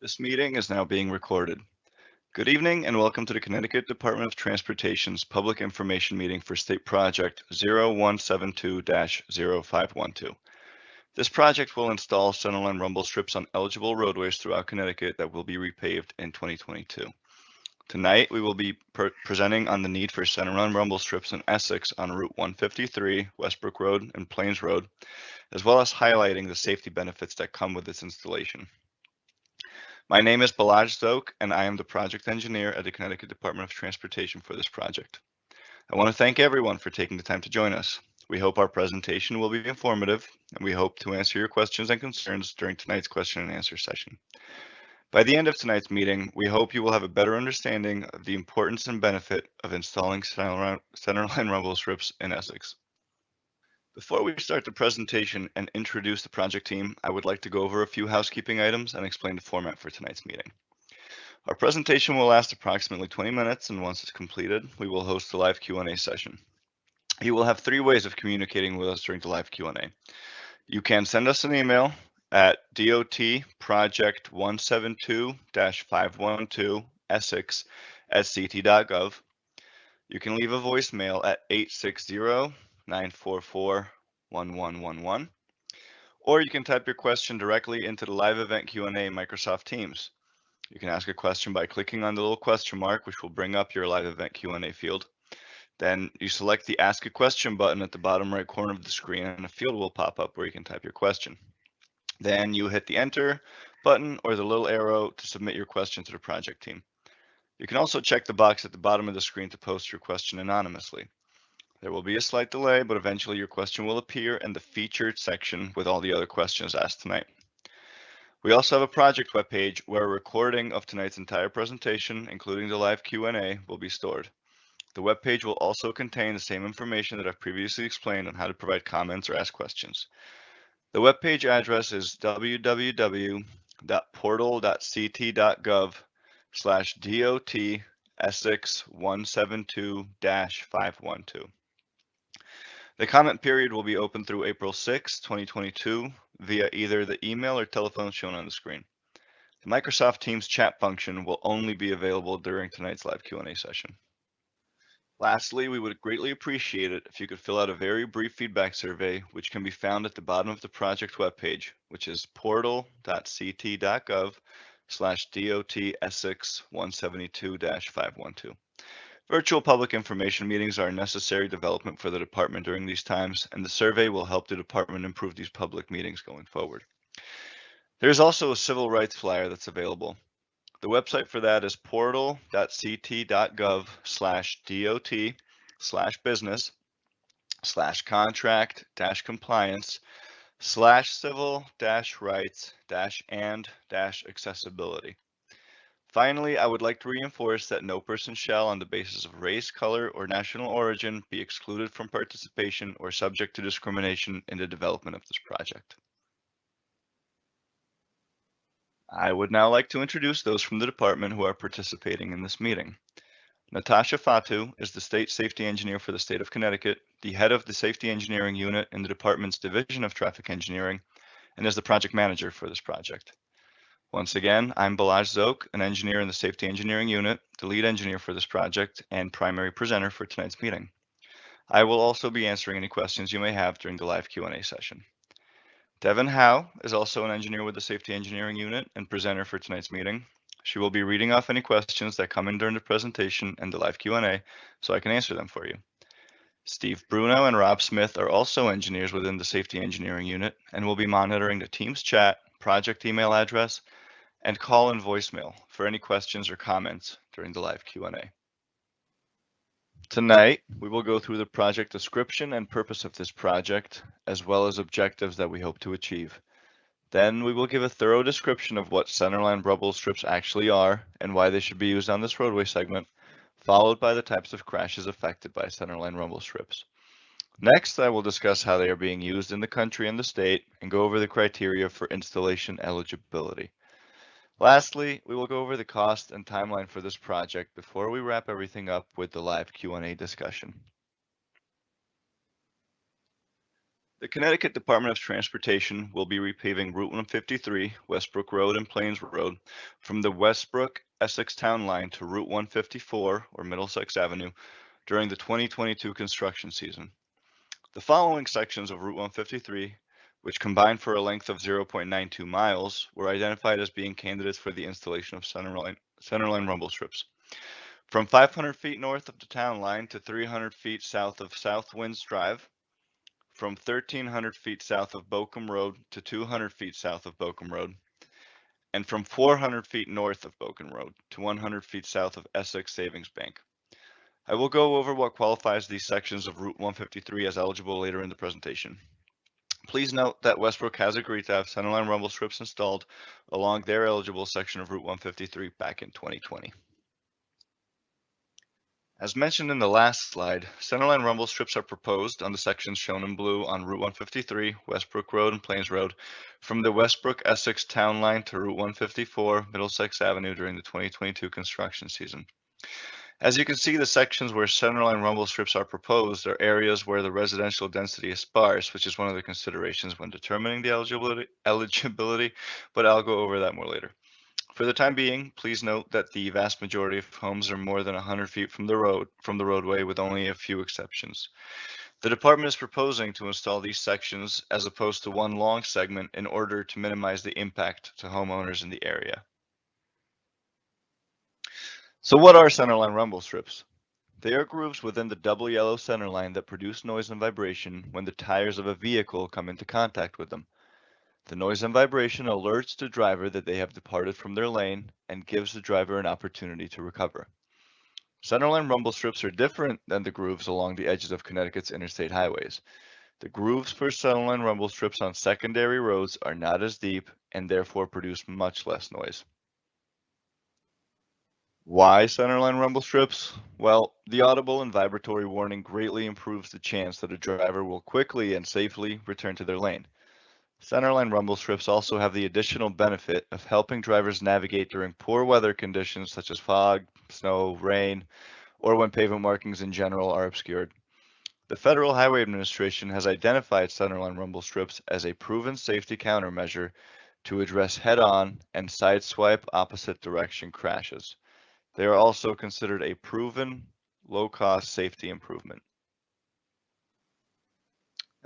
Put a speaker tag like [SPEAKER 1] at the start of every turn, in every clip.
[SPEAKER 1] This meeting is now being recorded. Good evening and welcome to the Connecticut Department of Transportation's Public Information Meeting for State Project 0172-0512. This project will install Centerline rumble strips on eligible roadways throughout Connecticut that will be repaved in 2022. Tonight, we will be presenting on the need for Centerline rumble strips in Essex on Route 153, Westbrook Road, and Plains Road, as well as highlighting the safety benefits that come with this installation. My name is Balaj Zoke, and I am the project engineer at the Connecticut Department of Transportation for this project. I want to thank everyone for taking the time to join us. We hope our presentation will be informative, and we hope to answer your questions and concerns during tonight's question and answer session. By the end of tonight's meeting, we hope you will have a better understanding of the importance and benefit of installing Centerline rumble strips in Essex. Before we start the presentation and introduce the project team, I would like to go over a few housekeeping items and explain the format for tonight's meeting. Our presentation will last approximately 20 minutes, and once it's completed, we will host a live Q&A session. You will have 3 ways of communicating with us during the live Q&A. You can send us an email at dotproject172-512essex@ct.gov. You can leave a voicemail at 860-944-1111, or you can type your question directly into the live event Q&A in Microsoft Teams. You can ask a question by clicking on the little question mark, which will bring up your live event Q&A field. Then you select the Ask a Question button at the bottom right corner of the screen, and a field will pop up where you can type your question. Then you hit the Enter button or the little arrow to submit your question to the project team. You can also check the box at the bottom of the screen to post your question anonymously. There will be a slight delay, but eventually your question will appear in the featured section with all the other questions asked tonight. We also have a project webpage where a recording of tonight's entire presentation, including the live Q&A, will be stored. The webpage will also contain the same information that I've previously explained on how to provide comments or ask questions. The webpage address is www.portal.ct.gov/DOT Essex 172-512. The comment period will be open through April 6, 2022 via either the email or telephone shown on the screen. The Microsoft Teams chat function will only be available during tonight's live Q&A session. Lastly, we would greatly appreciate it if you could fill out a very brief feedback survey, which can be found at the bottom of the project webpage, which is portal.ct.gov/DOT Essex 172-512. Virtual public information meetings are a necessary development for the department during these times, and the survey will help the department improve these public meetings going forward. There's also a civil rights flyer that's available. The website for that is portal.ct.gov/DOT/business/contract-compliance/civil-rights-and-accessibility. Finally, I would like to reinforce that no person shall, on the basis of race, color, or national origin, be excluded from participation or subject to discrimination in the development of this project. I would now like to introduce those from the department who are participating in this meeting. Natasha Fatu is the State Safety Engineer for the State of Connecticut, the head of the Safety Engineering Unit in the department's Division of Traffic Engineering, and is the project manager for this project. Once again, I'm Balaj Zoke, an engineer in the Safety Engineering Unit, the lead engineer for this project, and primary presenter for tonight's meeting. I will also be answering any questions you may have during the live Q&A session. Devin Howe is also an engineer with the Safety Engineering Unit and presenter for tonight's meeting. She will be reading off any questions that come in during the presentation and the live Q&A so I can answer them for you. Steve Bruno and Rob Smith are also engineers within the Safety Engineering Unit and will be monitoring the Teams chat, project email address, and call and voicemail for any questions or comments during the live Q&A. Tonight, we will go through the project description and purpose of this project, as well as objectives that we hope to achieve. Then we will give a thorough description of what Centerline rumble strips actually are and why they should be used on this roadway segment, followed by the types of crashes affected by Centerline rumble strips. Next, I will discuss how they are being used in the country and the state and go over the criteria for installation eligibility. Lastly, we will go over the cost and timeline for this project before we wrap everything up with the live Q&A discussion. The Connecticut Department of Transportation will be repaving Route 153, Westbrook Road and Plains Road, from the Westbrook, Essex town line to Route 154, or Middlesex Avenue, during the 2022 construction season. The following sections of Route 153, which combine for a length of 0.92 miles, were identified as being candidates for the installation of centerline rumble strips. From 500 feet north of the town line to 300 feet south of South Winds Drive, from 1,300 feet south of Bochum Road to 200 feet south of Bochum Road, and from 400 feet north of Bochum Road to 100 feet south of Essex Savings Bank. I will go over what qualifies these sections of Route 153 as eligible later in the presentation. Please note that Westbrook has agreed to have centerline rumble strips installed along their eligible section of Route 153 back in 2020. As mentioned in the last slide, centerline rumble strips are proposed on the sections shown in blue on Route 153, Westbrook Road and Plains Road, from the Westbrook Essex town line to Route 154, Middlesex Avenue during the 2022 construction season. As you can see, the sections where centerline rumble strips are proposed are areas where the residential density is sparse, which is one of the considerations when determining the eligibility, but I'll go over that more later. For the time being, please note that the vast majority of homes are more than 100 feet from the roadway, with only a few exceptions. The department is proposing to install these sections as opposed to one long segment in order to minimize the impact to homeowners in the area. So what are centerline rumble strips? They are grooves within the double yellow centerline that produce noise and vibration when the tires of a vehicle come into contact with them. The noise and vibration alerts the driver that they have departed from their lane and gives the driver an opportunity to recover. Centerline rumble strips are different than the grooves along the edges of Connecticut's interstate highways. The grooves for centerline rumble strips on secondary roads are not as deep and therefore produce much less noise. Why centerline rumble strips? Well, the audible and vibratory warning greatly improves the chance that a driver will quickly and safely return to their lane. Centerline rumble strips also have the additional benefit of helping drivers navigate during poor weather conditions such as fog, snow, rain, or when pavement markings in general are obscured. The Federal Highway Administration has identified centerline rumble strips as a proven safety countermeasure to address head-on and sideswipe opposite direction crashes. They are also considered a proven low-cost safety improvement.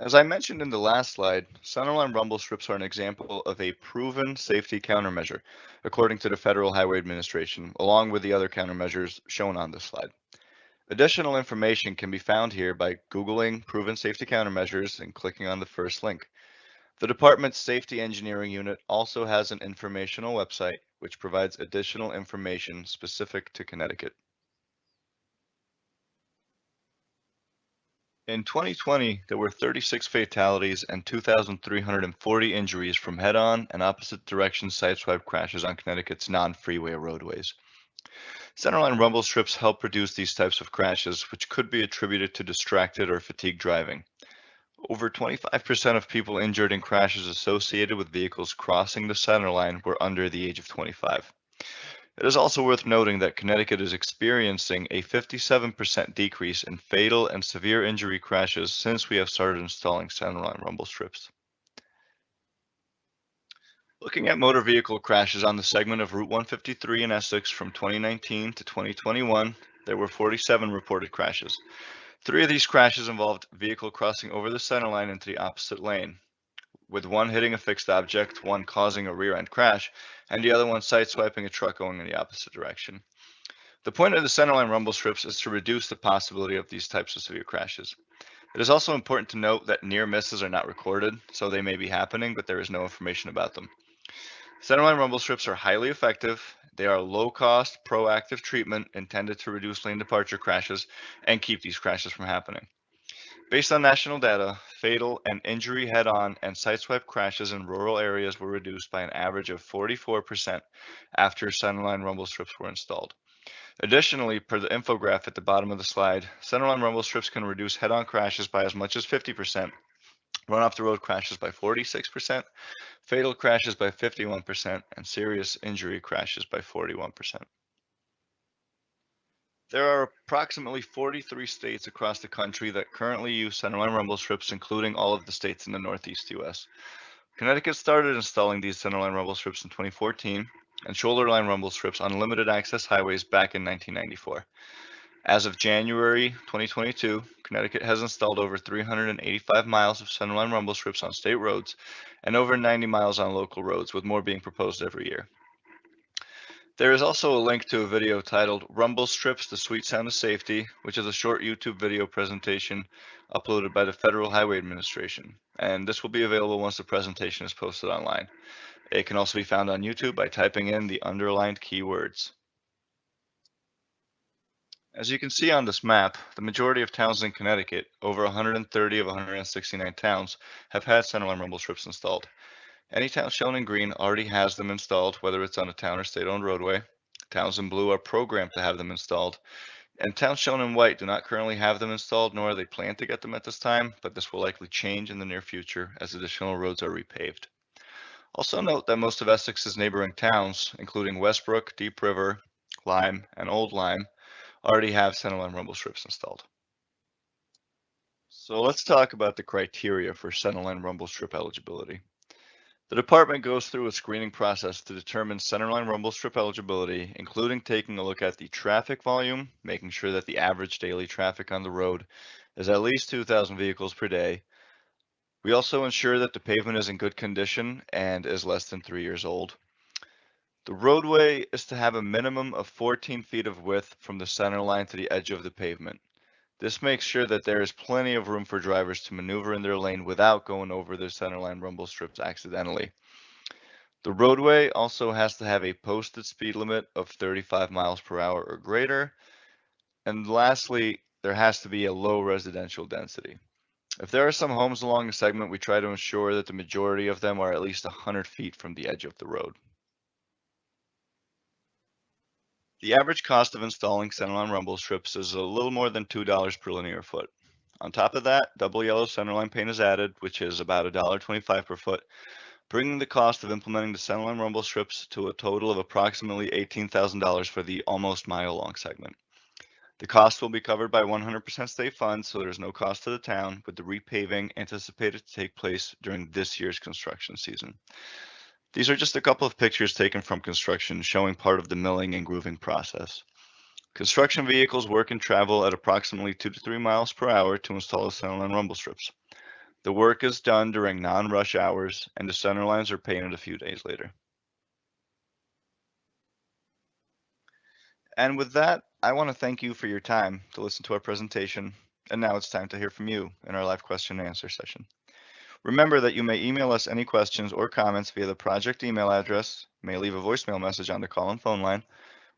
[SPEAKER 1] As I mentioned in the last slide, centerline rumble strips are an example of a proven safety countermeasure, according to the Federal Highway Administration, along with the other countermeasures shown on this slide. Additional information can be found here by Googling proven safety countermeasures and clicking on the first link. The department's safety engineering unit also has an informational website which provides additional information specific to Connecticut. In 2020, there were 36 fatalities and 2,340 injuries from head-on and opposite direction sideswipe crashes on Connecticut's non-freeway roadways. Centerline rumble strips help reduce these types of crashes, which could be attributed to distracted or fatigued driving. Over 25% of people injured in crashes associated with vehicles crossing the centerline were under the age of 25. It is also worth noting that Connecticut is experiencing a 57% decrease in fatal and severe injury crashes since we have started installing centerline rumble strips. Looking at motor vehicle crashes on the segment of Route 153 in Essex from 2019 to 2021, there were 47 reported crashes. 3 of these crashes involved vehicle crossing over the centerline into the opposite lane, with one hitting a fixed object, one causing a rear-end crash, and the other one sideswiping a truck going in the opposite direction. The point of the centerline rumble strips is to reduce the possibility of these types of severe crashes. It is also important to note that near misses are not recorded, so they may be happening, but there is no information about them. Centerline rumble strips are highly effective. They are a low-cost, proactive treatment intended to reduce lane departure crashes and keep these crashes from happening. Based on national data, fatal and injury head-on and sideswipe crashes in rural areas were reduced by an average of 44% after centerline rumble strips were installed. Additionally, per the infograph at the bottom of the slide, centerline rumble strips can reduce head-on crashes by as much as 50%, run-off-the-road crashes by 46%, fatal crashes by 51%, and serious injury crashes by 41%. There are approximately 43 states across the country that currently use centerline rumble strips, including all of the states in the Northeast U.S. Connecticut started installing these centerline rumble strips in 2014 and shoulder line rumble strips on limited access highways back in 1994. As of January 2022, Connecticut has installed over 385 miles of centerline rumble strips on state roads and over 90 miles on local roads, with more being proposed every year. There is also a link to a video titled Rumble Strips, The Sweet Sound of Safety, which is a short YouTube video presentation uploaded by the Federal Highway Administration. And this will be available once the presentation is posted online. It can also be found on YouTube by typing in the underlined keywords. As you can see on this map, the majority of towns in Connecticut, over 130 of 169 towns, have had centerline rumble strips installed. Any town shown in green already has them installed, whether it's on a town or state-owned roadway. Towns in blue are programmed to have them installed. And towns shown in white do not currently have them installed, nor are they planned to get them at this time, but this will likely change in the near future as additional roads are repaved. Also note that most of Essex's neighboring towns, including Westbrook, Deep River, Lyme, and Old Lyme, already have centerline rumble strips installed. So let's talk about the criteria for centerline rumble strip eligibility. The department goes through a screening process to determine centerline rumble strip eligibility, including taking a look at the traffic volume, making sure that the average daily traffic on the road is at least 2,000 vehicles per day. We also ensure that the pavement is in good condition and is less than 3 years old. The roadway is to have a minimum of 14 feet of width from the center line to the edge of the pavement. This makes sure that there is plenty of room for drivers to maneuver in their lane without going over the centerline rumble strips accidentally. The roadway also has to have a posted speed limit of 35 miles per hour or greater. And lastly, there has to be a low residential density. If there are some homes along the segment, we try to ensure that the majority of them are at least 100 feet from the edge of the road. The average cost of installing centerline rumble strips is a little more than $2 per linear foot. On top of that, double yellow centerline paint is added, which is about $1.25 per foot, bringing the cost of implementing the centerline rumble strips to a total of approximately $18,000 for the almost mile-long segment. The cost will be covered by 100% state funds, so there's no cost to the town, with the repaving anticipated to take place during this year's construction season. These are just a couple of pictures taken from construction showing part of the milling and grooving process. Construction vehicles work and travel at approximately 2 to 3 miles per hour to install the centerline rumble strips. The work is done during non-rush hours, and the center lines are painted a few days later. And with that, I want to thank you for your time to listen to our presentation. And now it's time to hear from you in our live question and answer session. Remember that you may email us any questions or comments via the project email address, may leave a voicemail message on the call and phone line,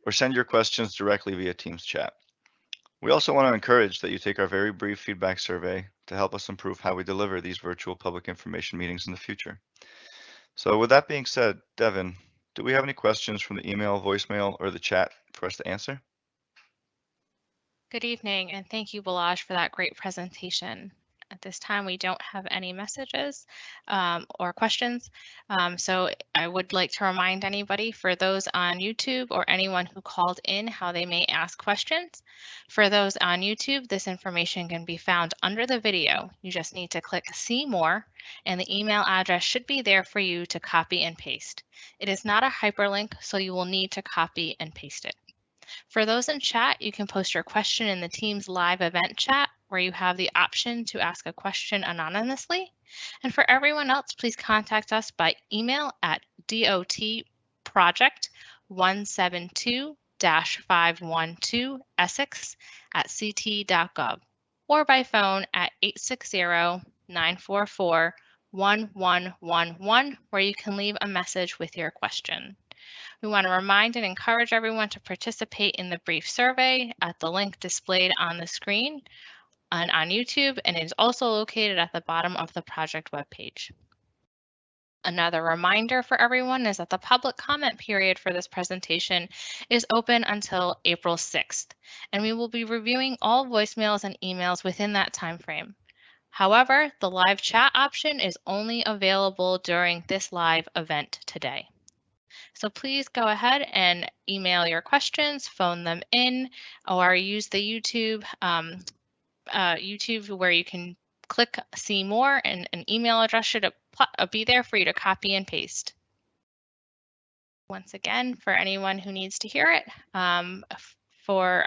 [SPEAKER 1] or send your questions directly via Teams chat. We also want to encourage that you take our very brief feedback survey to help us improve how we deliver these virtual public information meetings in the future. So with that being said, Devin, do we have any questions from the email, voicemail, or the chat for us to answer?
[SPEAKER 2] Good evening, and thank you, Balazs, for that great presentation. At this time, we don't have any messages or questions. So I would like to remind anybody, for those on YouTube or anyone who called in, how they may ask questions. For those on YouTube, this information can be found under the video. You just need to click See More, and the email address should be there for you to copy and paste. It is not a hyperlink, so you will need to copy and paste it. For those in chat, you can post your question in the Teams live event chat, where you have the option to ask a question anonymously. And for everyone else, please contact us by email at dotproject172-512essex@ct.gov, or by phone at 860-944-1111, where you can leave a message with your question. We want to remind and encourage everyone to participate in the brief survey at the link displayed on the screen and on YouTube, and it is also located at the bottom of the project webpage. Another reminder for everyone is that the public comment period for this presentation is open until April 6th, and we will be reviewing all voicemails and emails within that time frame. However, the live chat option is only available during this live event today. So please go ahead and email your questions, phone them in, or use the YouTube where you can click see more, and an email address should be there for you to copy and paste. Once again, for anyone who needs to hear it, for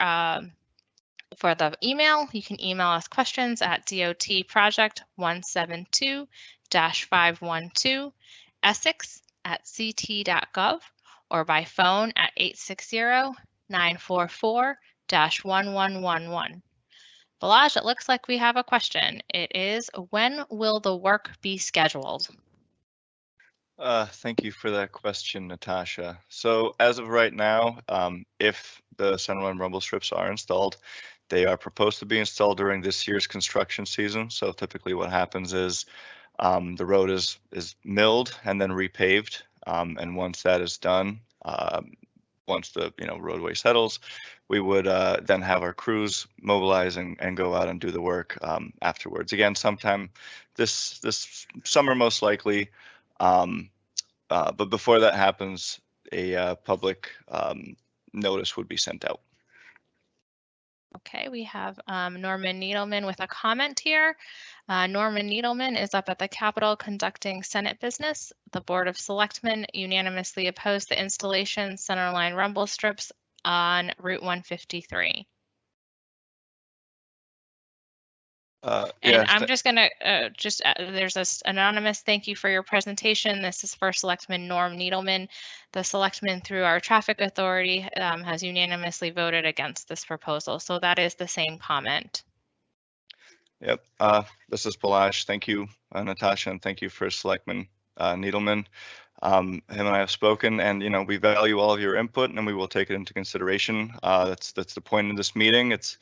[SPEAKER 2] the email, you can email us questions at dotproject172-512 essex@ct.gov, or by phone at 860-944-1111. Balazs, it looks like we have a question. It is, when will the work be scheduled?
[SPEAKER 1] Thank you for that question, Natasha. So as of right now, if the Centerline rumble strips are installed, they are proposed to be installed during this year's construction season. So typically what happens is the road is milled and then repaved. And once that is done, once the roadway settles, we would then have our crews mobilize and go out and do the work afterwards. Again, sometime this summer most likely. But before that happens, a public notice would be sent out.
[SPEAKER 2] Okay, we have Norman Needleman with a comment here. Norman Needleman is up at the Capitol conducting Senate business. The Board of Selectmen unanimously opposed the installation Centerline rumble strips on Route 153. And I'm just going to there's this anonymous thank you for your presentation. This is for Selectman Norm Needleman. The Selectman, through our traffic authority, has unanimously voted against this proposal. So that is the same comment.
[SPEAKER 1] Yep. This is Balazs. Thank you, Natasha, and thank you for Selectman Needleman. Him and I have spoken, and we value all of your input, and we will take it into consideration. That's the point of this meeting. It's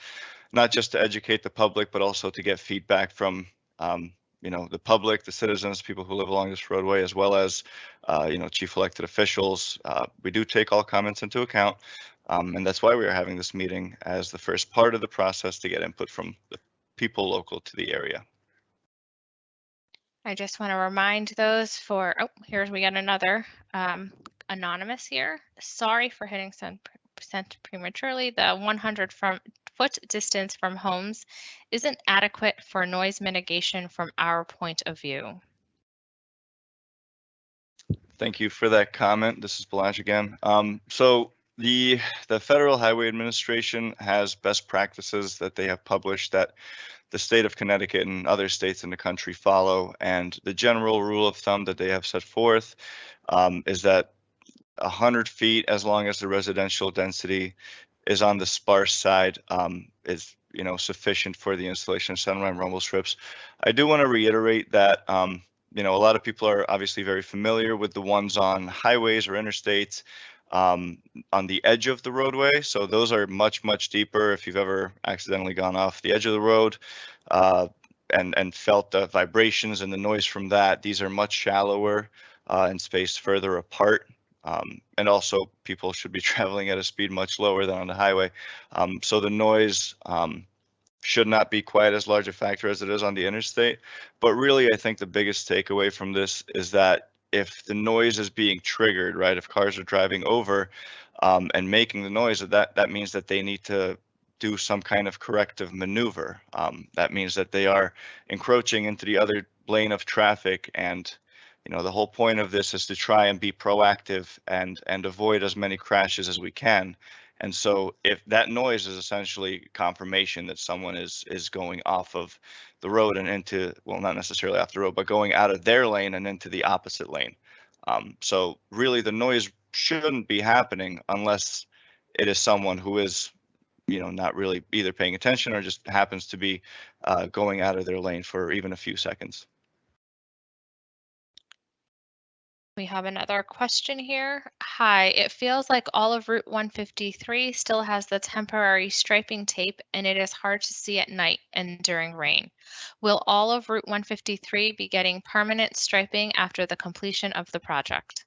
[SPEAKER 1] not just to educate the public, but also to get feedback from the public, the citizens, people who live along this roadway, as well as chief elected officials. We do take all comments into account, and that's why we are having this meeting as the first part of the process to get input from the people local to the area.
[SPEAKER 2] I just want to remind those here we got another anonymous here. Sorry for hitting sent prematurely. The 100-foot distance from homes isn't adequate for noise mitigation from our point of view.
[SPEAKER 1] Thank you for that comment. This is Balazs again. So the Federal Highway Administration has best practices that they have published that the state of Connecticut and other states in the country follow. And the general rule of thumb that they have set forth is that 100 feet, as long as the residential density is on the sparse side, is sufficient for the installation of Centerline rumble strips. I do want to reiterate that a lot of people are obviously very familiar with the ones on highways or interstates on the edge of the roadway. So those are much, much deeper. If you've ever accidentally gone off the edge of the road and felt the vibrations and the noise from that, these are much shallower and spaced further apart. And also people should be traveling at a speed much lower than on the highway. So the noise should not be quite as large a factor as it is on the interstate. But really, I think the biggest takeaway from this is that if the noise is being triggered, right, if cars are driving over and making the noise, that means that they need to do some kind of corrective maneuver. That means that they are encroaching into the other lane of traffic, and the whole point of this is to try and be proactive and avoid as many crashes as we can. And so if that noise is essentially confirmation that someone is going off of the road and into, well, not necessarily off the road, but going out of their lane and into the opposite lane. So really the noise shouldn't be happening unless it is someone who is, not really either paying attention or just happens to be going out of their lane for even a few seconds.
[SPEAKER 2] We have another question here. Hi, it feels like all of Route 153 still has the temporary striping tape, and it is hard to see at night and during rain. Will all of Route 153 be getting permanent striping after the completion of the project?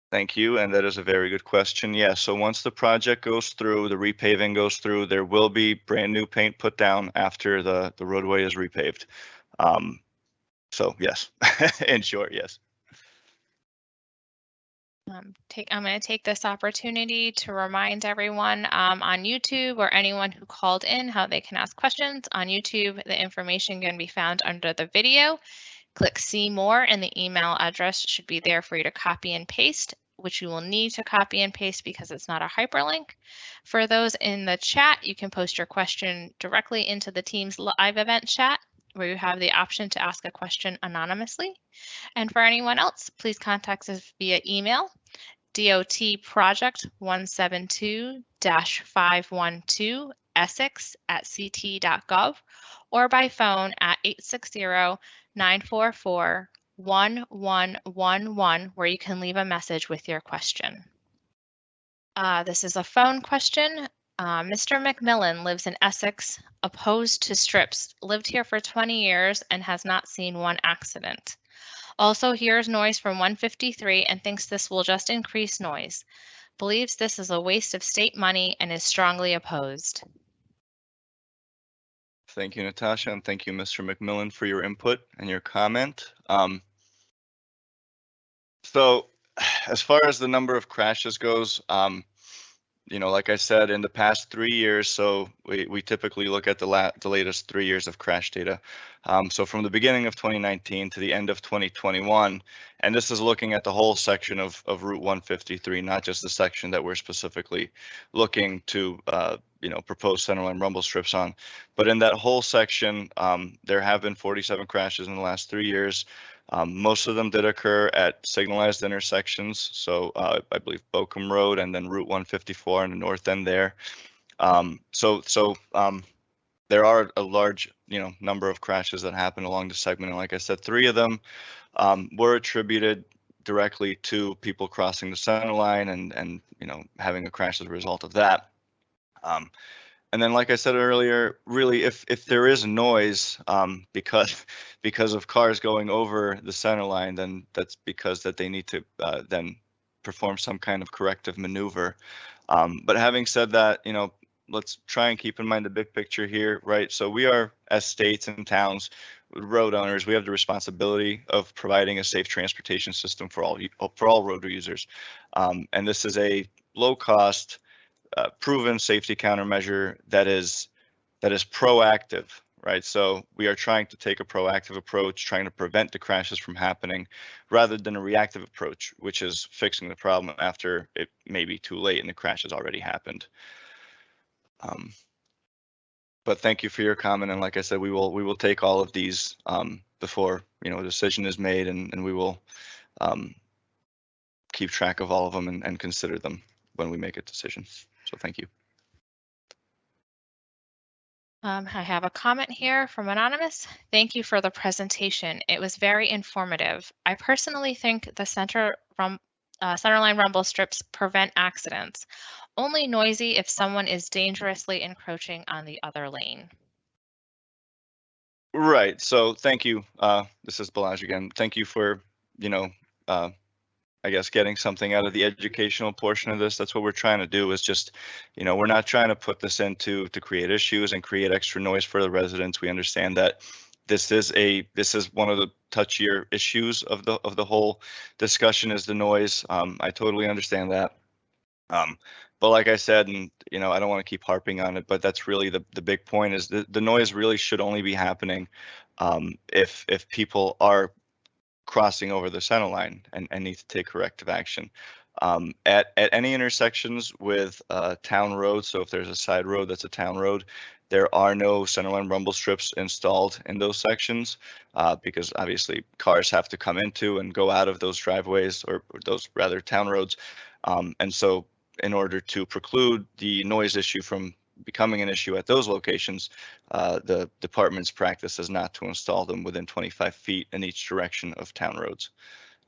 [SPEAKER 1] Thank you, and that is a very good question. Yeah, so once the project goes through, the repaving goes through, there will be brand new paint put down after the roadway is repaved. So yes, in short, yes.
[SPEAKER 2] I'm going to take this opportunity to remind everyone on YouTube or anyone who called in how they can ask questions. On YouTube, the information can be found under the video. Click See More and the email address should be there for you to copy and paste, which you will need to copy and paste because it's not a hyperlink. For those in the chat, you can post your question directly into the Teams live event chat, where you have the option to ask a question anonymously. And for anyone else, please contact us via email, dotproject172-512 essex@ct.gov, or by phone at 860-944-1111, where you can leave a message with your question. This is a phone question. Mr. McMillan lives in Essex, opposed to strips, lived here for 20 years and has not seen one accident. Also hears noise from 153 and thinks this will just increase noise. Believes this is a waste of state money and is strongly opposed.
[SPEAKER 1] Thank you, Natasha, and thank you, Mr. McMillan, for your input and your comment. So as far as the number of crashes goes, you know, like I said, in the past 3 years, so we typically look at the latest 3 years of crash data. So from the beginning of 2019 to the end of 2021, and this is looking at the whole section of Route 153, not just the section that we're specifically looking to, you know, propose centerline rumble strips on. But in that whole section, there have been 47 crashes in the last 3 years. Most of them did occur at signalized intersections, so I believe Bochum Road and then Route 154 in the north end there. There are a large, you know, number of crashes that happen along the segment, and like I said, 3 of them were attributed directly to people crossing the center line and you know, having a crash as a result of that. And then, like I said earlier, really, if there is noise because of cars going over the center line, then that's because that they need to then perform some kind of corrective maneuver. But having said that, you know, let's try and keep in mind the big picture here, right? So we are, as states and towns, road owners, we have the responsibility of providing a safe transportation system for all road users, and this is a low-cost, proven safety countermeasure that is proactive, right? So we are trying to take a proactive approach, trying to prevent the crashes from happening, rather than a reactive approach, which is fixing the problem after it may be too late and the crash has already happened. But thank you for your comment, and like I said, we will take all of these before, you know, a decision is made, and we will keep track of all of them and consider them when we make a decision. So thank you.
[SPEAKER 2] I have a comment here from Anonymous. Thank you for the presentation. It was very informative. I personally think the centerline rumble strips prevent accidents. Only noisy if someone is dangerously encroaching on the other lane.
[SPEAKER 1] Right. So thank you. This is Balazs again. Thank you for, you know, I guess getting something out of the educational portion of this. That's what we're trying to do, is just, you know, we're not trying to put this into to create issues and create extra noise for the residents. We understand that this is one of the touchier issues of the whole discussion, is the noise. I totally understand that. But like I said, and you know, I don't want to keep harping on it, but that's really the big point, is the noise really should only be happening if people are crossing over the center line and need to take corrective action. At any intersections with town roads, so if there's a side road that's a town road, there are no centerline rumble strips installed in those sections because obviously cars have to come into and go out of those driveways, or those rather town roads. And so in order to preclude the noise issue from becoming an issue at those locations, the department's practice is not to install them within 25 feet in each direction of town roads.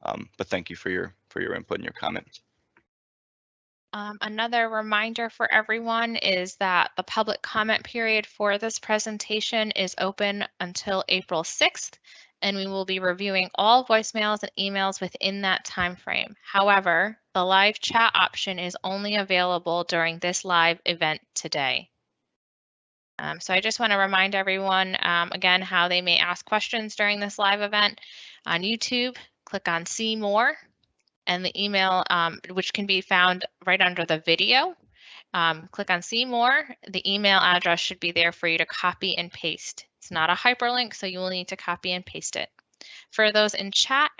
[SPEAKER 1] But thank you for your input and your comments.
[SPEAKER 2] Another reminder for everyone is that the public comment period for this presentation is open until April 6th, and we will be reviewing all voicemails and emails within that time frame. However, the live chat option is only available during this live event today. So I just want to remind everyone again how they may ask questions during this live event. On YouTube, click on See More. and the email, which can be found right under the video. Click on See More. The email address should be there for you to copy and paste. It's not a hyperlink, so you will need to copy and paste it. For those in chat,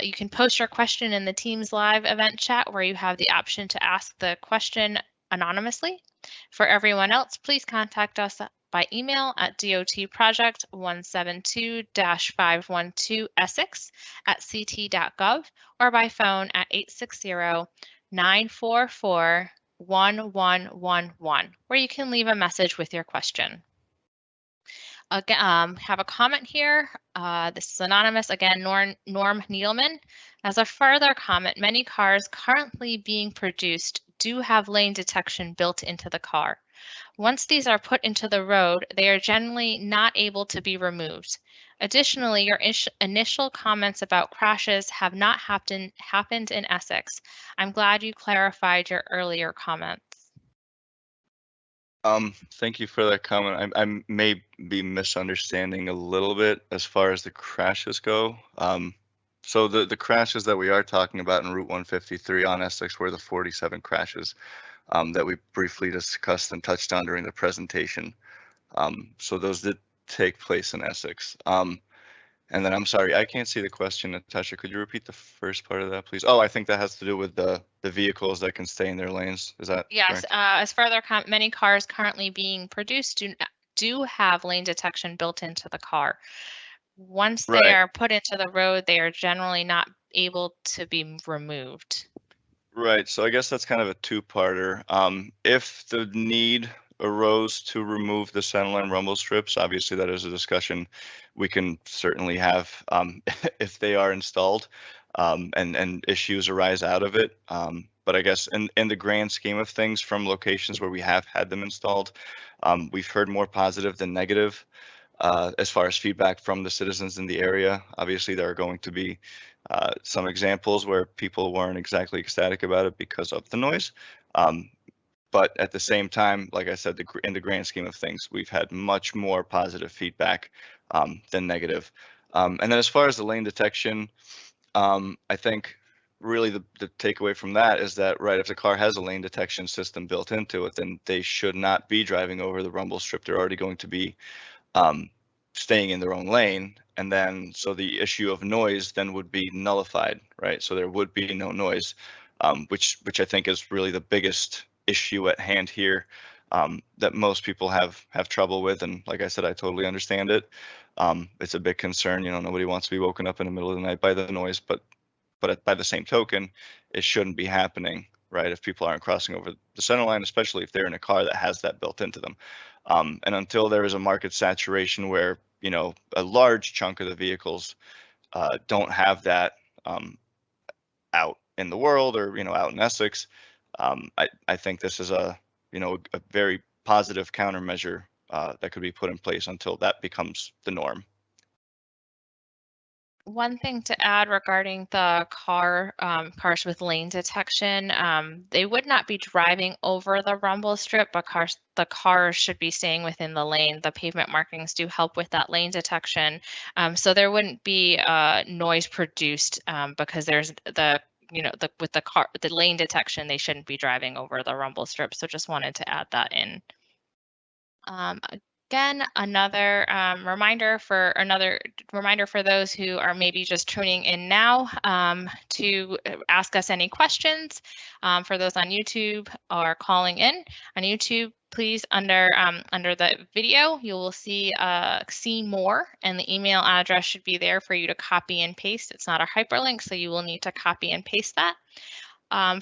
[SPEAKER 2] you can post your question in the Teams Live event chat where you have the option to ask the question anonymously. For everyone else, please contact us by email at dotproject172-512essex@ct.gov or by phone at 860-944-1111, where you can leave a message with your question. Again, have a comment here. This is anonymous. Again, Norm Needleman. As a further comment, many cars currently being produced do have lane detection built into the car. Once these are put into the road, they are generally not able to be removed. Additionally, your initial comments about crashes have not happened in Essex. I'm glad you clarified your earlier comments.
[SPEAKER 1] Thank you for that comment. I may be misunderstanding a little bit as far as the crashes go. So the crashes that we are talking about in Route 153 on Essex were the 47 crashes that we briefly discussed and touched on during the presentation. So those did take place in Essex. And then I'm sorry, I can't see the question, Natasha. Could you repeat the first part of that, please? Oh, I think that has to do with the vehicles that can stay in their lanes. Is that
[SPEAKER 2] Yes,
[SPEAKER 1] correct?
[SPEAKER 2] as further many cars currently being produced do have lane detection built into the car. Once they
[SPEAKER 1] Right.
[SPEAKER 2] are put into the road, they are generally not able to be removed.
[SPEAKER 1] Right. So I guess that's kind of a two-parter. If the need arose to remove the Centerline rumble strips, obviously that is a discussion we can certainly have if they are installed and issues arise out of it. But I guess in the grand scheme of things, from locations where we have had them installed, we've heard more positive than negative as far as feedback from the citizens in the area. Obviously, there are going to be some examples where people weren't exactly ecstatic about it because of the noise. But at the same time, like I said, in the grand scheme of things, we've had much more positive feedback than negative. And then as far as the lane detection, I think really the takeaway from that is that, right, if the car has a lane detection system built into it, then they should not be driving over the rumble strip. They're already going to be staying in their own lane, and then so the issue of noise then would be nullified, right? So there would be no noise, which I think is really the biggest issue at hand here that most people have trouble with. And like I said, I totally understand it. It's a big concern. Nobody wants to be woken up in the middle of the night by the noise, but by the same token, it shouldn't be happening, right? If people aren't crossing over the center line, especially if they're in a car that has that built into them. And until there is a market saturation where, a large chunk of the vehicles don't have that out in the world or, out in Essex, I think this is a very positive countermeasure that could be put in place until that becomes the norm.
[SPEAKER 2] One thing to add regarding the cars with lane detection, they would not be driving over the rumble strip, but the cars should be staying within the lane. The pavement markings do help with that lane detection, so there wouldn't be noise produced because there's with the lane detection, they shouldn't be driving over the rumble strip. So just wanted to add that in. Again, another reminder for those who are maybe just tuning in now to ask us any questions. For those on YouTube or calling in on YouTube, please under the video, you will see more, and the email address should be there for you to copy and paste. It's not a hyperlink, so you will need to copy and paste that.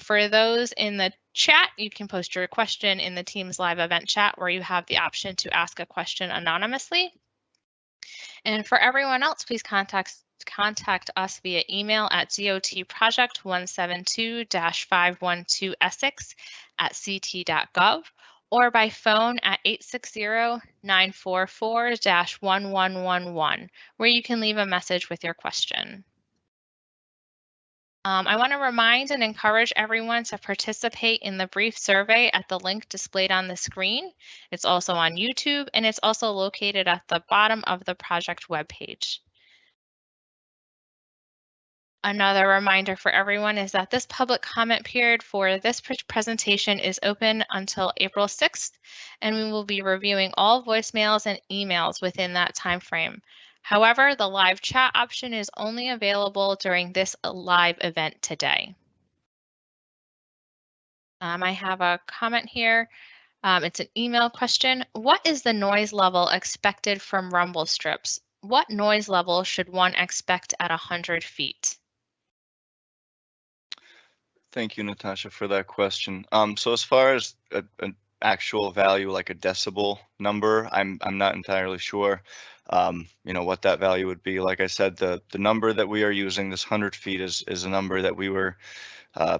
[SPEAKER 2] For those in the chat, you can post your question in the Teams Live event chat where you have the option to ask a question anonymously. And for everyone else, please contact us via email at dotproject172-512essex@ct.gov or by phone at 860-944-1111, where you can leave a message with your question. I want to remind and encourage everyone to participate in the brief survey at the link displayed on the screen. It's also on YouTube, and it's also located at the bottom of the project webpage. Another reminder for everyone is that this public comment period for this presentation is open until April 6th, and we will be reviewing all voicemails and emails within that time frame. However, the live chat option is only available during this live event today. I have a comment here. It's an email question. What is the noise level expected from rumble strips? What noise level should one expect at 100 feet?
[SPEAKER 1] Thank you, Natasha, for that question. So as far as an actual value, like a decibel number, I'm not entirely sure, what that value would be. Like I said, the number that we are using, this 100 feet, is a number that we were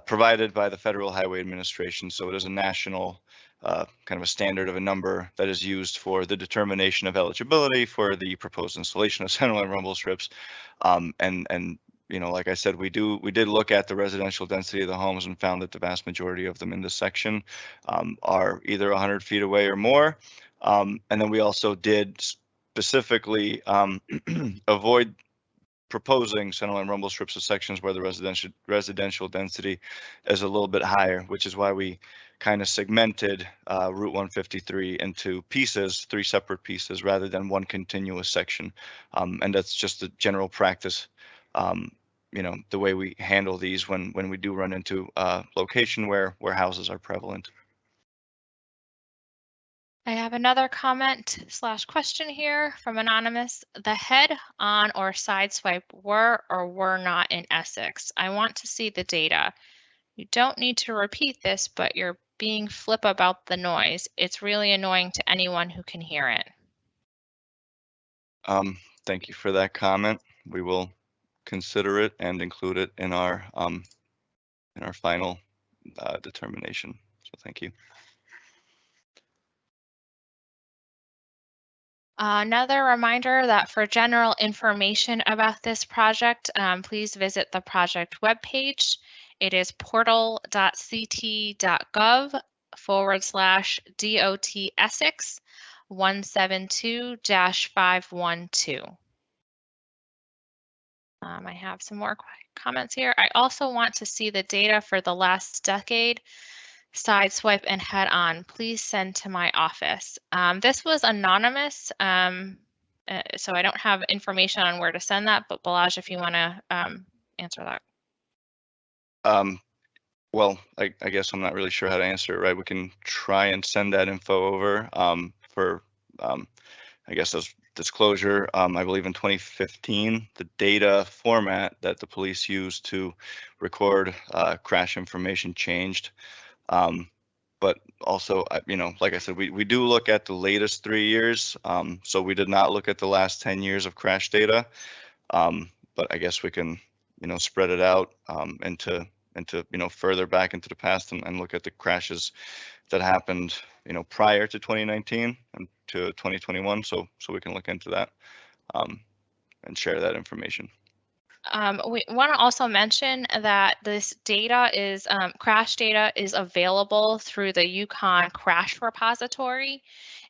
[SPEAKER 1] provided by the Federal Highway Administration. So it is a national kind of a standard of a number that is used for the determination of eligibility for the proposed installation of Centerline rumble strips. And like I said, we did look at the residential density of the homes and found that the vast majority of them in this section are either 100 feet away or more. And then we also did specifically avoid proposing Centerline rumble strips of sections where the residential density is a little bit higher, which is why we kind of segmented Route 153 into pieces, 3 separate pieces, rather than one continuous section. And that's just the general practice, the way we handle these when we do run into a location where houses are prevalent.
[SPEAKER 2] I have another comment / question here from Anonymous. The head on or side swipe were or were not in Essex. I want to see the data. You don't need to repeat this, but you're being flip about the noise. It's really annoying to anyone who can hear it.
[SPEAKER 1] Thank you for that comment. We will consider it and include it in our final determination. So thank you.
[SPEAKER 2] Another reminder that for general information about this project, please visit the project webpage. It is portal.ct.gov/DOT Essex 172-512. I have some more comments here. I also want to see the data for the last decade. Side swipe and head on, please send to my office. This was anonymous, so I don't have information on where to send that, but Balazs, if you want to answer that.
[SPEAKER 1] Well, I guess I'm not really sure how to answer it, right? We can try and send that info over for, I guess, as disclosure. I believe in 2015, the data format that the police used to record crash information changed. But also, like I said, we do look at the latest 3 years. So we did not look at the last 10 years of crash data. But I guess we can, spread it out into further back into the past and look at the crashes that happened, prior to 2019 and to 2021. So we can look into that and share that information.
[SPEAKER 2] We want to also mention that this data is crash data is available through the Yukon crash repository.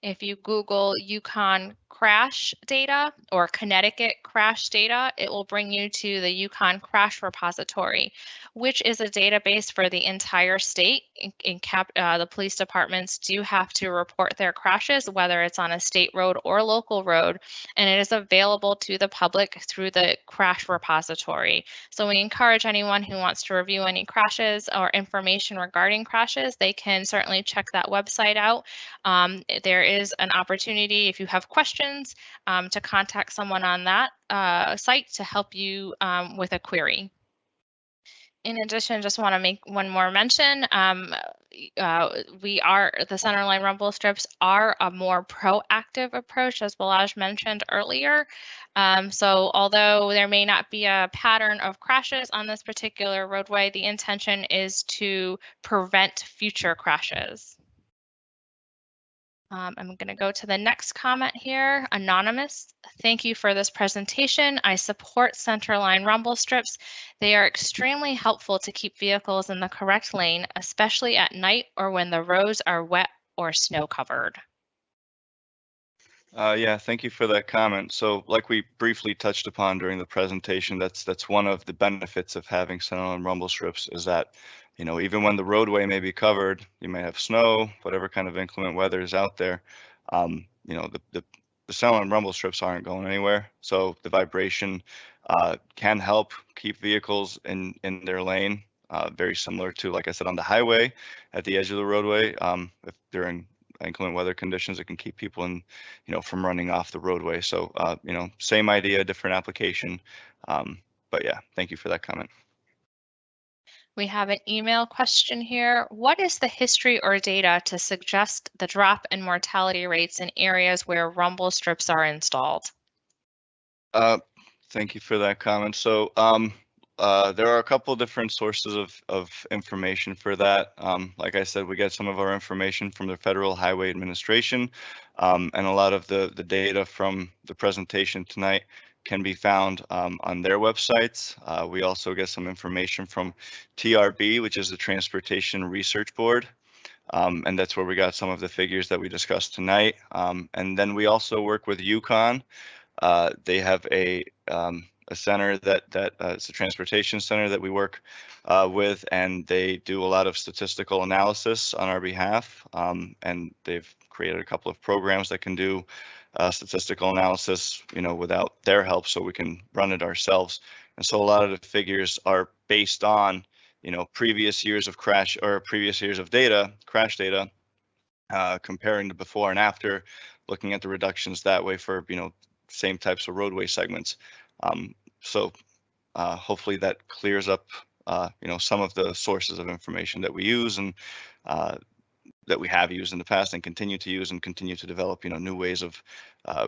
[SPEAKER 2] If you Google Yukon crash data or Connecticut crash data, it will bring you to the Yukon crash repository, which is a database for the entire state. The police departments do have to report their crashes, whether it's on a state road or local road, and it is available to the public through the crash repository. So we encourage anyone who wants to review any crashes or information regarding crashes, they can certainly check that website out. There is an opportunity, if you have questions, to contact someone on that site to help you with a query. In addition, just want to make one more mention. The Centerline rumble strips are a more proactive approach, as Balazs mentioned earlier. So although there may not be a pattern of crashes on this particular roadway, the intention is to prevent future crashes. I'm going to go to the next comment here. Anonymous, thank you for this presentation. I support Centerline rumble strips. They are extremely helpful to keep vehicles in the correct lane, especially at night or when the roads are wet or snow covered.
[SPEAKER 1] Yeah, thank you for that comment. So like we briefly touched upon during the presentation, that's one of the benefits of having Centerline rumble strips is that, even when the roadway may be covered, you may have snow, whatever kind of inclement weather is out there, the Centerline rumble strips aren't going anywhere. So the vibration can help keep vehicles in their lane, very similar to, like I said, on the highway at the edge of the roadway. If during inclement weather conditions, it can keep people from running off the roadway. So, same idea, different application. But yeah, thank you for that comment.
[SPEAKER 2] We have an email question here. What is the history or data to suggest the drop in mortality rates in areas where rumble strips are installed?
[SPEAKER 1] Thank you for that comment. So, there are a couple different sources of information for that. Like I said, we get some of our information from the Federal Highway Administration, and a lot of the data from the presentation tonight can be found on their websites. We also get some information from TRB, which is the Transportation Research Board. And that's where we got some of the figures that we discussed tonight. And then we also work with UConn. They have a center that it's a transportation center that we work with, and they do a lot of statistical analysis on our behalf. And they've created a couple of programs that can do statistical analysis, without their help, so we can run it ourselves. And so a lot of the figures are based on, previous years of crash or previous years of data, crash data, comparing the before and after, looking at the reductions that way for, same types of roadway segments. So hopefully that clears up, some of the sources of information that we use and that we have used in the past and continue to use and continue to develop, new ways of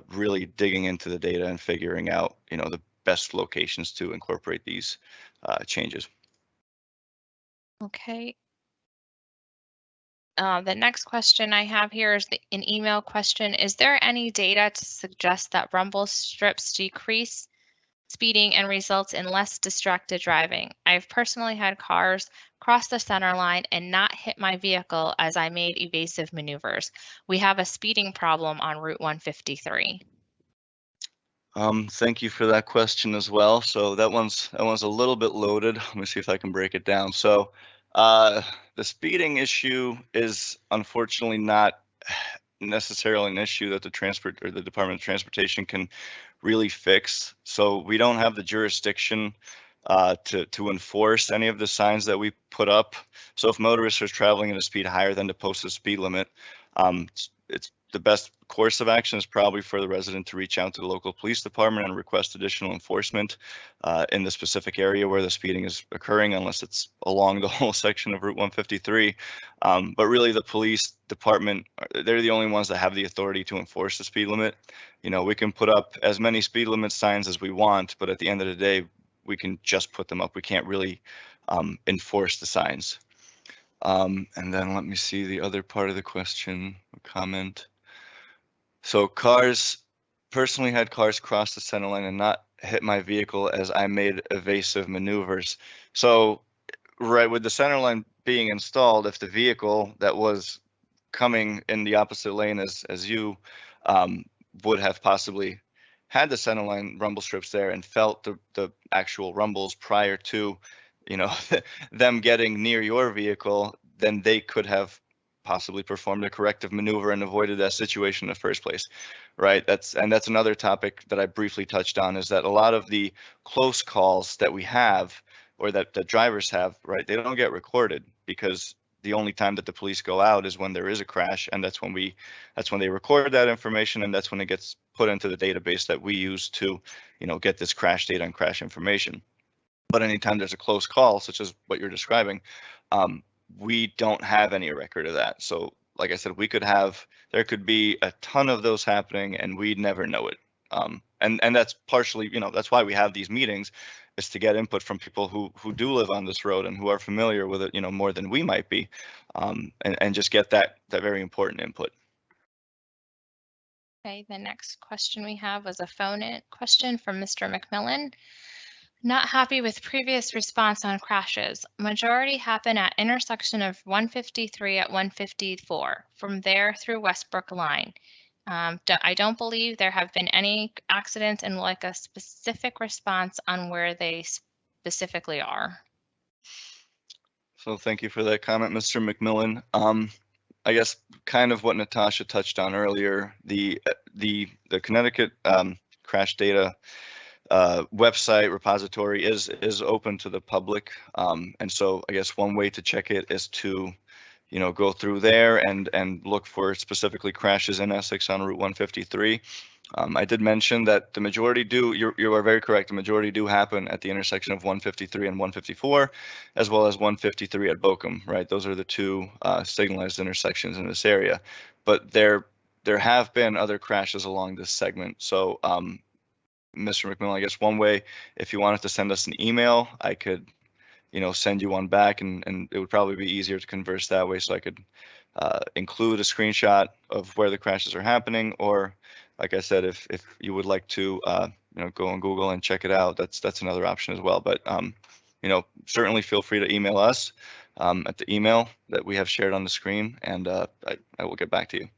[SPEAKER 1] really digging into the data and figuring out, the best locations to incorporate these changes.
[SPEAKER 2] Okay. The next question I have here is an email question. Is there any data to suggest that rumble strips decrease speeding and results in less distracted driving? I've personally had cars cross the center line and not hit my vehicle as I made evasive maneuvers. We have a speeding problem on Route 153.
[SPEAKER 1] Thank you for that question as well. So that one's a little bit loaded. Let me see if I can break it down. So the speeding issue is unfortunately not necessarily an issue that the Department of Transportation can really fix. So we don't have the jurisdiction to enforce any of the signs that we put up. So if motorists are traveling at a speed higher than the posted speed limit, it's the best course of action is probably for the resident to reach out to the local police department and request additional enforcement in the specific area where the speeding is occurring, unless it's along the whole section of Route 153. But really the police department, they're the only ones that have the authority to enforce the speed limit. We can put up as many speed limit signs as we want, but at the end of the day, we can just put them up. We can't really enforce the signs. And then let me see the other part of the question, comment. So personally had cars cross the center line and not hit my vehicle as I made evasive maneuvers. So right, with the center line being installed, if the vehicle that was coming in the opposite lane as you would have possibly had the center line rumble strips there and felt the actual rumbles prior to, them getting near your vehicle, then they could have possibly performed a corrective maneuver and avoided that situation in the first place, right? That's another topic that I briefly touched on, is that a lot of the close calls that we have, or that the drivers have, right, they don't get recorded, because the only time that the police go out is when there is a crash, and that's when they record that information, and that's when it gets put into the database that we use to, get this crash data and crash information. But anytime there's a close call, such as what you're describing, we don't have any record of that. So like I said, there could be a ton of those happening and we'd never know it. And that's partially, that's why we have these meetings, is to get input from people who do live on this road and who are familiar with it, more than we might be, and just get that very important input.
[SPEAKER 2] Okay, the next question we have was a phone-in question from Mr. McMillan. Not happy with previous response on crashes. Majority happen at intersection of 153 at 154, from there through Westbrook line. I don't believe there have been any accidents and like a specific response on where they specifically are.
[SPEAKER 1] So thank you for that comment, Mr. McMillan. I guess kind of what Natasha touched on earlier, the Connecticut crash data website repository is open to the public, and so I guess one way to check it is to, you know, go through there and look for specifically crashes in Essex on Route 153. I did mention that the majority do, you are very correct, the majority do happen at the intersection of 153 and 154, as well as 153 at Bochum, right? Those are the two signalized intersections in this area. But there have been other crashes along this segment. So Mr. McMillan, I guess one way, if you wanted to send us an email, I could, you know, send you one back, and it would probably be easier to converse that way, so I could include a screenshot of where the crashes are happening, or like I said, if you would like to, you know, go on Google and check it out, that's another option as well. But you know, certainly feel free to email us at the email that we have shared on the screen, and I will get back to you.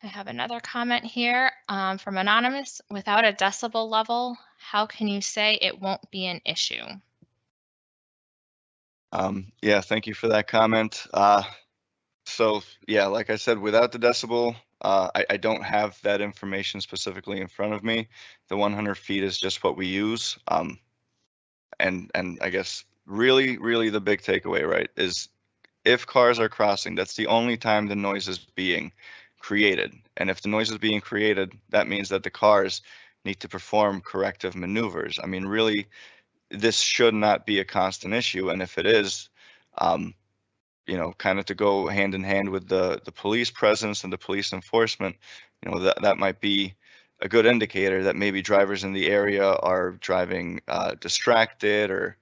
[SPEAKER 2] I have another comment here from Anonymous. Without a decibel level, how can you say it won't be an issue?
[SPEAKER 1] Yeah, thank you for that comment. So yeah, like I said, without the decibel, I don't have that information specifically in front of me. The 100 feet is just what we use. And I guess really the big takeaway, right, is if cars are crossing, that's the only time the noise is being created. And if the noise is being created, that means that the cars need to perform corrective maneuvers. I mean, really, this should not be a constant issue. And if it is, you know, kind of to go hand in hand with the police presence and the police enforcement, you know, that might be a good indicator that maybe drivers in the area are driving distracted, or,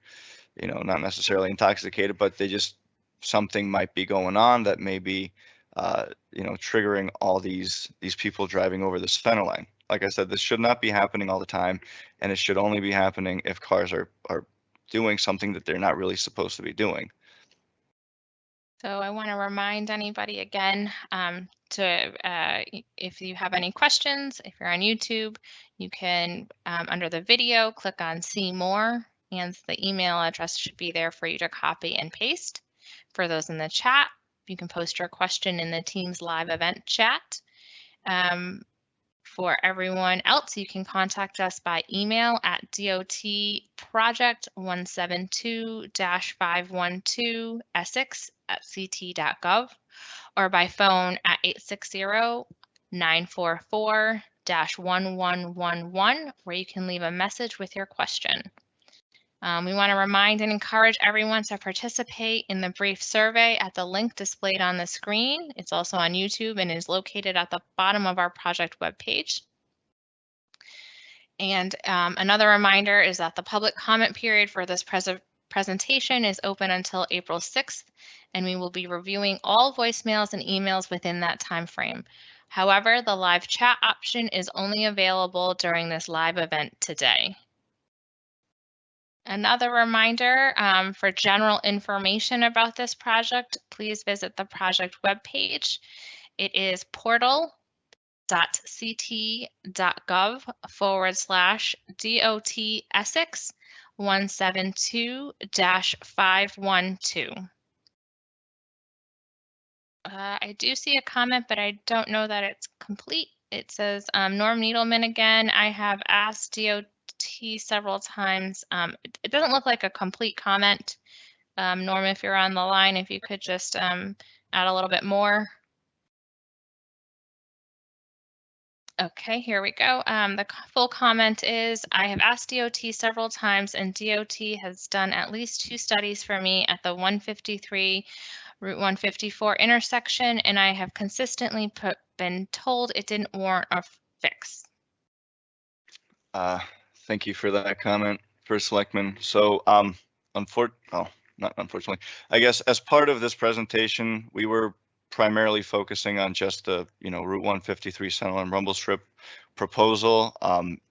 [SPEAKER 1] you know, not necessarily intoxicated, but they just, something might be going on that may be, you know, triggering all these people driving over the center line. Like I said, this should not be happening all the time, and it should only be happening if cars are doing something that they're not really supposed to be doing.
[SPEAKER 2] So I want to remind anybody again if you have any questions, if you're on YouTube, you can, under the video, click on See More, and the email address should be there for you to copy and paste. For those in the chat, you can post your question in the Teams live event chat. For everyone else, you can contact us by email at dotproject172-512 essex@ct.gov, or by phone at 860-944-1111, where you can leave a message with your question. We want to remind and encourage everyone to participate in the brief survey at the link displayed on the screen. It's also on YouTube and is located at the bottom of our project webpage. And another reminder is that the public comment period for this presentation is open until April 6th, and we will be reviewing all voicemails and emails within that time frame. However, the live chat option is only available during this live event today. Another reminder, for general information about this project, please visit the project webpage. It is portal.ct.gov/DOT Essex 172-512. I do see a comment, but I don't know that it's complete. It says, Norm Needleman again, I have asked DOT several times. It doesn't look like a complete comment. Norm, if you're on the line, if you could just add a little bit more. Okay, here we go. The full comment is, I have asked DOT several times, and DOT has done at least 2 studies for me at the 153 Route 154 intersection, and I have consistently been told it didn't warrant a fix.
[SPEAKER 1] Thank you for that comment, First Selectman. So, not unfortunately, I guess as part of this presentation, we were primarily focusing on just the, Route 153 Centerline rumble strip proposal.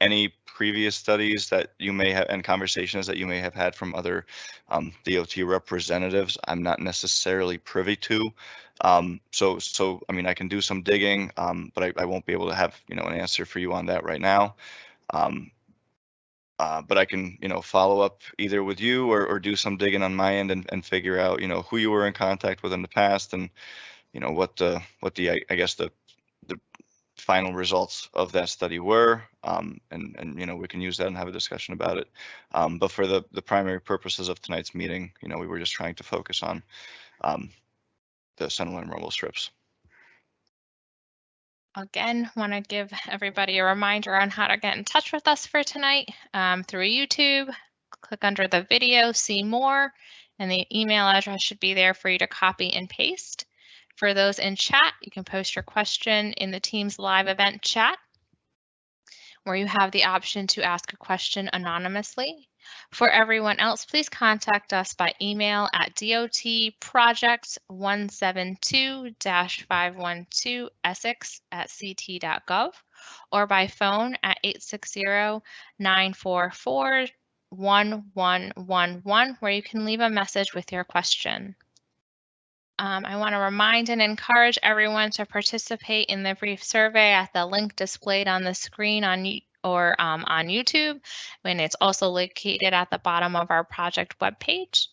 [SPEAKER 1] Any previous studies that you may have and conversations that you may have had from other DOT representatives, I'm not necessarily privy to. So I mean, I can do some digging, but I won't be able to have, an answer for you on that right now. But I can, follow up either with you or do some digging on my end and figure out, who you were in contact with in the past and, what the I guess the final results of that study were, and we can use that and have a discussion about it. But for the primary purposes of tonight's meeting, we were just trying to focus on the Centerline rumble strips.
[SPEAKER 2] Again, want to give everybody a reminder on how to get in touch with us for tonight through YouTube. Click under the video, see more, and the email address should be there for you to copy and paste. For those in chat, you can post your question in the Teams live event chat, where you have the option to ask a question anonymously. For everyone else, please contact us by email at dotproject172-512essex@ct.gov or by phone at 860-944-1111, where you can leave a message with your question. I want to remind and encourage everyone to participate in the brief survey at the link displayed on the screen on YouTube, and it's also located at the bottom of our project webpage.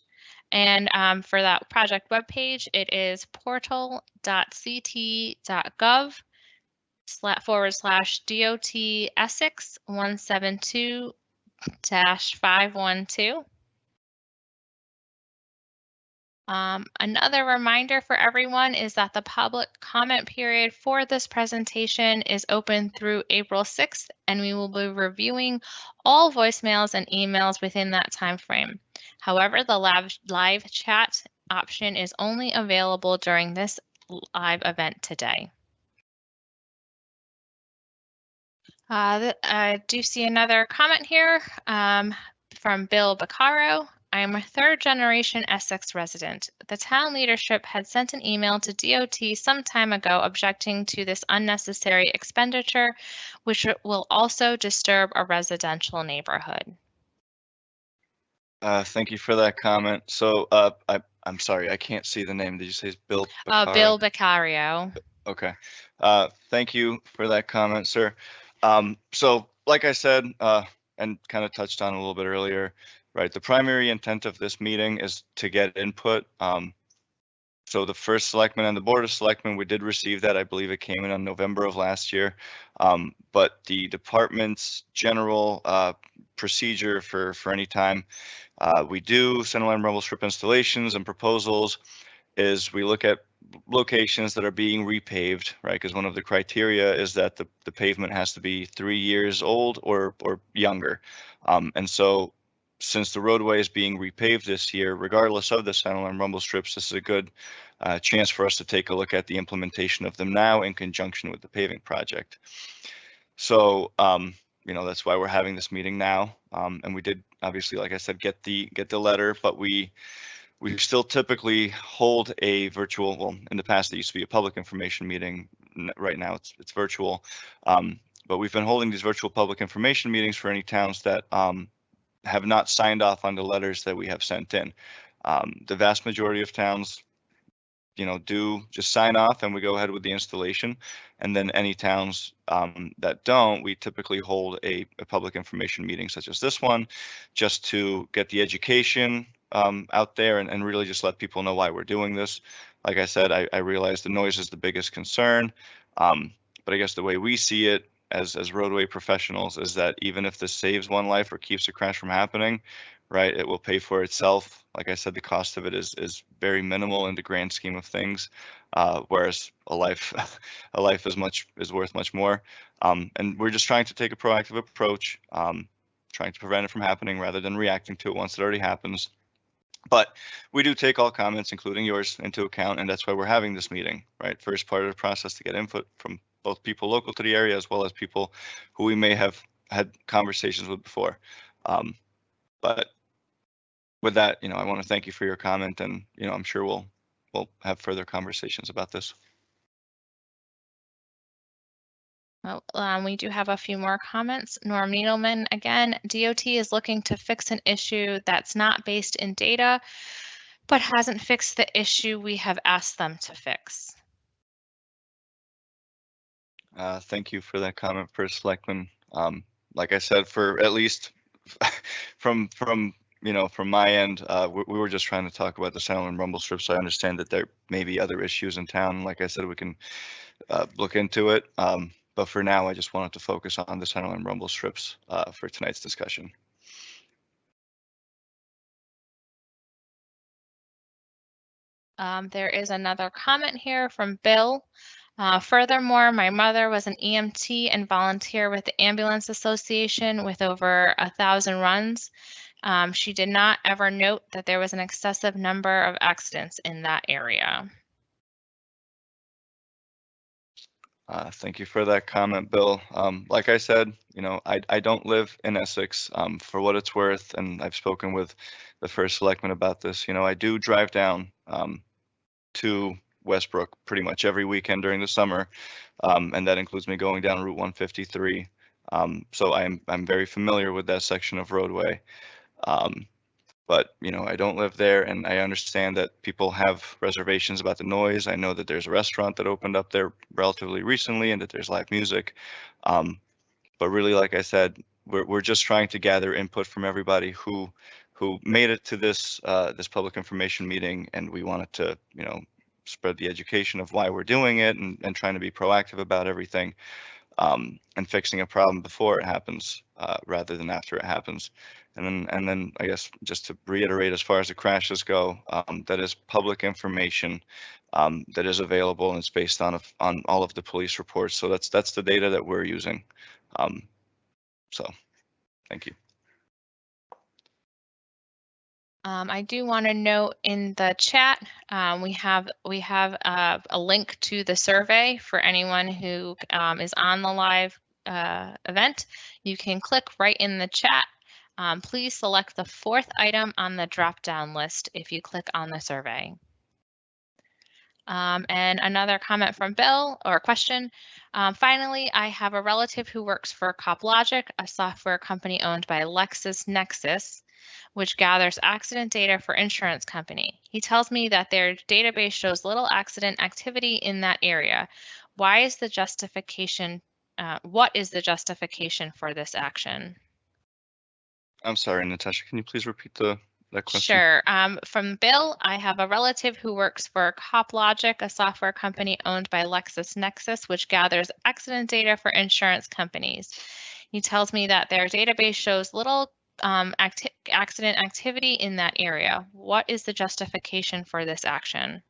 [SPEAKER 2] And for that project webpage, it is portal.ct.gov/DOT Essex 172-512. Another reminder for everyone is that the public comment period for this presentation is open through April 6th, and we will be reviewing all voicemails and emails within that time frame. However, the live chat option is only available during this live event today. I do see another comment here from Bill Beccaro. I am a third-generation Essex resident. The town leadership had sent an email to DOT some time ago objecting to this unnecessary expenditure, which will also disturb a residential neighborhood.
[SPEAKER 1] Thank you for that comment. So I'm sorry, I can't see the name. Did you say it's Bill Beccaro?
[SPEAKER 2] Bill Beccario.
[SPEAKER 1] Okay. Thank you for that comment, sir. So like I said, and kind of touched on a little bit earlier, right, the primary intent of this meeting is to get input. So the first selectman and the board of selectmen, we did receive that. I believe it came in November of last year. But the department's general procedure for any time we do Centerline rumble strip installations and proposals is we look at locations that are being repaved, right? Because one of the criteria is that the pavement has to be 3 years old or younger. And so since the roadway is being repaved this year, regardless of the Centerline rumble strips, this is a good chance for us to take a look at the implementation of them now in conjunction with the paving project. So, that's why we're having this meeting now. And we did, obviously, like I said, get the letter, but we still typically hold a virtual, well, in the past, it used to be a public information meeting. Right now, it's virtual. But we've been holding these virtual public information meetings for any towns that have not signed off on the letters that we have sent in. The vast majority of towns, do just sign off and we go ahead with the installation. And then any towns that don't, we typically hold a public information meeting such as this one, just to get the education out there and really just let people know why we're doing this. Like I said, I realize the noise is the biggest concern, but I guess the way we see it as roadway professionals is that even if this saves one life or keeps a crash from happening, right, it will pay for itself. Like I said, the cost of it is very minimal in the grand scheme of things, whereas a life is worth much more. And we're just trying to take a proactive approach, trying to prevent it from happening rather than reacting to it once it already happens. But we do take all comments, including yours, into account, and that's why we're having this meeting, right? First part of the process to get input from both people local to the area as well as people who we may have had conversations with before. But with that, I want to thank you for your comment, and I'm sure we'll we'll have further conversations about this.
[SPEAKER 2] Well, we do have a few more comments. Norm Needleman, again, DOT is looking to fix an issue that's not based in data, but hasn't fixed the issue we have asked them to fix.
[SPEAKER 1] Thank you for that comment, First Selectman. Like I said, for at least from my end, we were just trying to talk about the Centerline rumble strip. So I understand that there may be other issues in town. Like I said, we can look into it. But for now, I just wanted to focus on the Centerline rumble strips for tonight's discussion.
[SPEAKER 2] There is another comment here from Bill. Furthermore, my mother was an EMT and volunteer with the Ambulance Association with over 1,000 runs. She did not ever note that there was an excessive number of accidents in that area.
[SPEAKER 1] Thank you for that comment, Bill. Like I said, I don't live in Essex. For what it's worth, and I've spoken with the First Selectman about this, I do drive down to Westbrook pretty much every weekend during the summer, and that includes me going down Route 153. So I'm very familiar with that section of roadway. But I don't live there, and I understand that people have reservations about the noise. I know that there's a restaurant that opened up there relatively recently, and that there's live music. But really, like I said, we're just trying to gather input from everybody who made it to this this public information meeting, and we wanted to spread the education of why we're doing it, and trying to be proactive about everything, and fixing a problem before it happens rather than after it happens. And then I guess just to reiterate, as far as the crashes go, that is public information that is available, and it's based on all of the police reports. So that's the data that we're using. So thank you.
[SPEAKER 2] I do want to note in the chat, we have a link to the survey for anyone who is on the live event. You can click right in the chat. Please select the 4th item on the drop-down list if you click on the survey. And another comment from Bill, or question. Finally, I have a relative who works for CopLogic, a software company owned by LexisNexis, which gathers accident data for insurance company. He tells me that their database shows little accident activity in that area. Why is the justification? What is the justification for this action?
[SPEAKER 1] I'm sorry, Natasha, can you please repeat that question?
[SPEAKER 2] Sure. From Bill, I have a relative who works for CopLogic, a software company owned by LexisNexis, which gathers accident data for insurance companies. He tells me that their database shows little accident activity in that area. What is the justification for this action?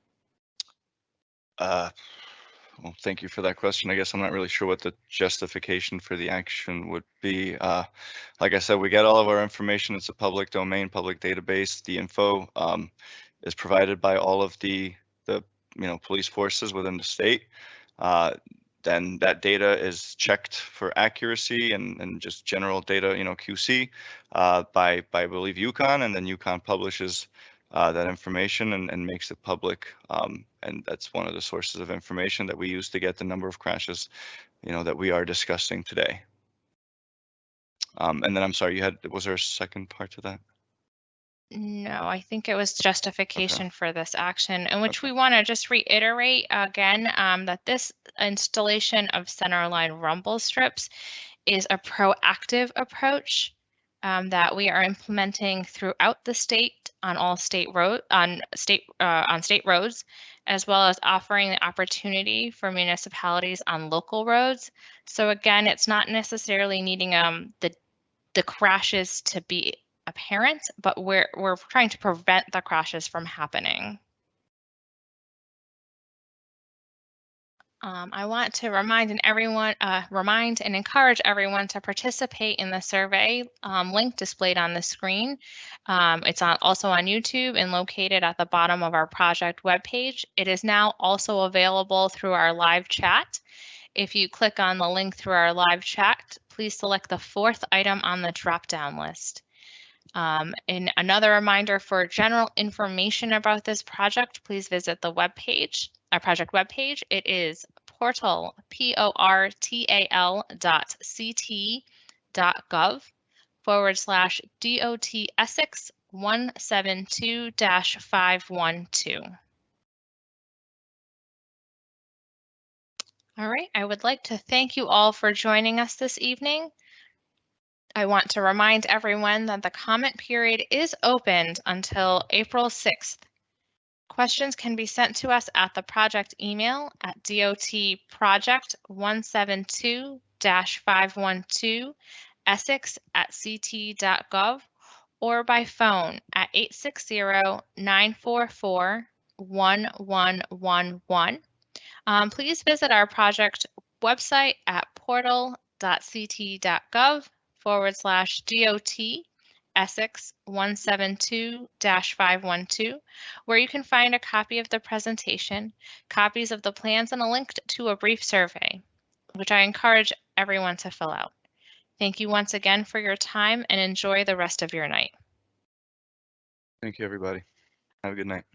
[SPEAKER 1] Well, thank you for that question. I guess I'm not really sure what the justification for the action would be. Like I said, we get all of our information. It's a public domain, public database. The info is provided by all of the police forces within the state. Then that data is checked for accuracy and just general data, QC by I believe UConn, and then UConn publishes that information and makes it public. And that's one of the sources of information that we use to get the number of crashes, that we are discussing today. And then I'm sorry, was there a second part to that?
[SPEAKER 2] No, I think it was justification for this action, in which we want to just reiterate again that this installation of Centerline rumble strips is a proactive approach that we are implementing throughout the state on all state state roads, as well as offering the opportunity for municipalities on local roads. So again, it's not necessarily needing the crashes to be apparent, but we're trying to prevent the crashes from happening. I want to remind and encourage everyone to participate in the survey link displayed on the screen. It's also on YouTube and located at the bottom of our project webpage. It is now also available through our live chat. If you click on the link through our live chat, please select the 4th item on the drop-down list. And another reminder for general information about this project, please visit the webpage, our project webpage. It is portal, portal.ct.gov/DOT Essex 172-512. All right, I would like to thank you all for joining us this evening. I want to remind everyone that the comment period is opened until April 6th. Questions can be sent to us at the project email at dotproject172-512 essex@ct.gov or by phone at 860-944-1111. Please visit our project website at portal.ct.gov/DOT Essex 172-512, where you can find a copy of the presentation, copies of the plans, and a link to a brief survey, which I encourage everyone to fill out. Thank you once again for your time and enjoy the rest of your night.
[SPEAKER 1] Thank you, everybody. Have a good night.